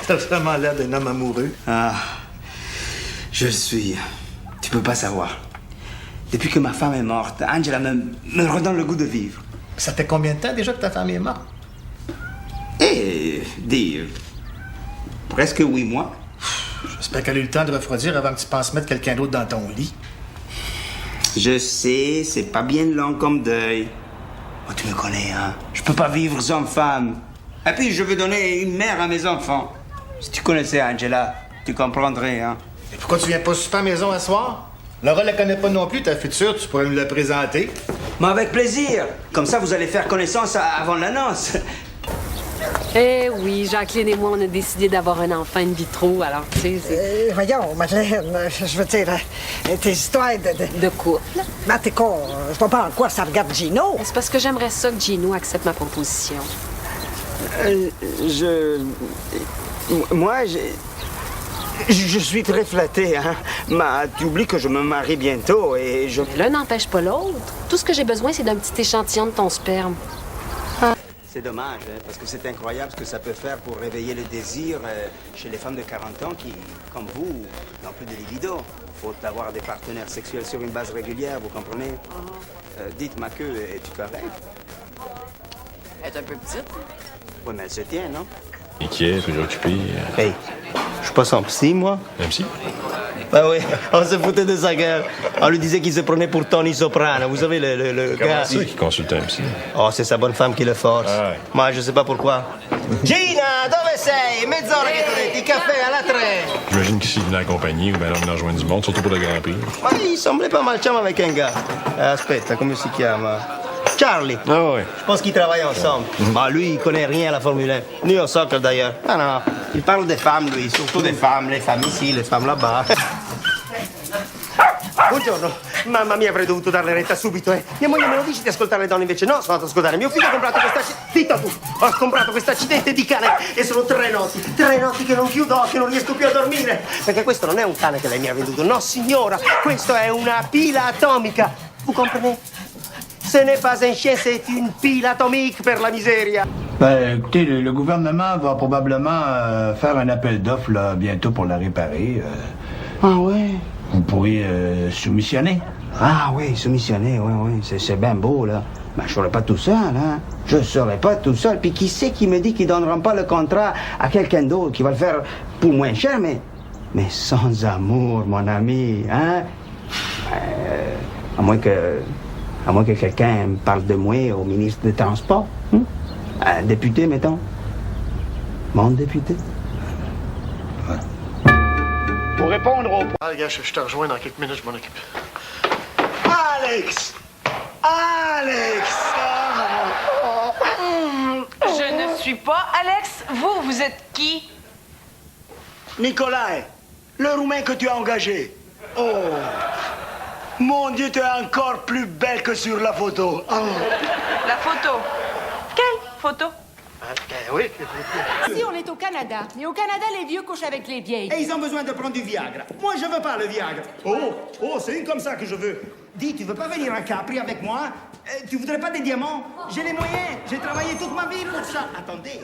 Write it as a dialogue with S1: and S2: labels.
S1: T'as vraiment l'air d'un homme amoureux.
S2: Ah, je suis... Tu peux pas savoir. Depuis que ma femme est morte, Angela me redonne le goût de vivre.
S1: Ça fait combien de temps déjà que ta femme est morte?
S2: Presque 8 mois.
S1: J'espère qu'elle a eu le temps de refroidir avant que tu penses mettre quelqu'un d'autre dans ton lit.
S2: Je sais, c'est pas bien long comme deuil. Oh, tu me connais, hein? Je peux pas vivre sans femme. Et puis, je veux donner une mère à mes enfants. Si tu connaissais Angela, tu comprendrais, hein?
S1: Et pourquoi tu viens pas super à la maison à soir? Laura la connaît pas non plus, ta future, tu pourrais nous la présenter.
S2: Mais avec plaisir. Comme ça, vous allez faire connaissance avant l'annonce.
S3: Eh oui, Jacqueline et moi, on a décidé d'avoir un enfant in vitro, alors, tu sais, c'est...
S4: Voyons, Madeleine, je veux dire, tes histoires de...
S3: De couple.
S4: Ben, t'es con, je vois pas en quoi ça regarde Gino.
S3: C'est parce que j'aimerais ça que Gino accepte ma proposition.
S2: Je suis très flatté, hein. Mais tu oublies que je me marie bientôt et je...
S3: Mais l'un n'empêche pas l'autre. Tout ce que j'ai besoin, c'est d'un petit échantillon de ton sperme.
S2: C'est dommage, hein, parce que c'est incroyable ce que ça peut faire pour réveiller le désir chez les femmes de 40 ans qui, comme vous, n'ont plus de libido. Faut avoir des partenaires sexuels sur une base régulière, vous comprenez? Dites, ma queue, es-tu correcte?
S3: Elle est un peu petite.
S2: Oui, mais elle se tient, non?
S5: Inquiet, préoccupé.
S6: Hey, je suis pas son psy, moi.
S5: Même si.
S6: Ben oui, on se foutait de sa gueule. On lui disait qu'il se prenait pour Tony Soprano. Vous savez, le
S5: Comment
S6: gars...
S5: ça qui consulte un psy?
S6: Oh, c'est sa bonne femme qui le force.
S5: Ah ouais.
S6: Moi, je sais pas pourquoi. Gina, dove sei? Mezz'ora che ti metti, café à la traîne.
S5: J'imagine qu'ici, il venait accompagner ou bien là, on rejoindre du monde, surtout pour le Grand Prix.
S6: Ouais, il semblait pas mal chum avec un gars. Aspetta, come si chiama? Charlie.
S5: Ah ouais.
S6: Je pense qu'ils travaillent ensemble. Ah, lui, il connaît rien à la Formule 1. Ni au soccer, d'ailleurs. Ah non, il parle des femmes, lui. Surtout des femmes. Les femmes ici, les femmes là-bas. Buongiorno. Mamma mia, avrei dovuto darle retta subito, eh. Mia moglie me lo dice di ascoltare le donne, invece no, sono andato ad ascoltare. Mio figlio ha comprato questa... Zitta tu! Ho comprato questa accidente di cane e sono 3 notti che non chiudo occhio, non riesco più a dormire. Perché questo non è un cane che lei mi ha venduto, no signora, questo è una pila atomica. Vous comprenez? Ce n'est pas un chien, c'est une pile atomique, per la miseria.
S7: Ben, écoutez, le gouvernement va probablement faire un appel d'offres là, bientôt pour la réparer.
S2: Ah ouais?
S7: Vous pourriez soumissionner.
S2: Ah oui, soumissionner, oui, c'est bien beau, là. Mais je serai pas tout seul, hein. Je serai pas tout seul. Puis qui c'est qui me dit qu'ils donneront pas le contrat à quelqu'un d'autre, qui va le faire pour moins cher, mais sans amour, mon ami, hein? À moins que quelqu'un me parle de moi au ministre des Transports. Hein? Un député, mettons. Mon député.
S1: Pour répondre au... Ah, regarde, je te rejoins dans quelques minutes, je m'en occupe. Alex!
S8: Je ne suis pas Alex. Vous êtes qui?
S9: Nicolai, le Roumain que tu as engagé. Oh! Mon Dieu, tu es encore plus belle que sur la photo. Oh.
S8: La photo. Quelle photo?
S1: Oui.
S10: Ici, on est au Canada. Et au Canada, les vieux couchent avec les vieilles.
S9: Et ils ont besoin de prendre du Viagra. Moi, je veux pas le Viagra. Oh, c'est comme ça que je veux. Dis, tu veux pas venir à Capri avec moi? Tu voudrais pas des diamants? J'ai les moyens. J'ai travaillé toute ma vie pour ça. Attendez.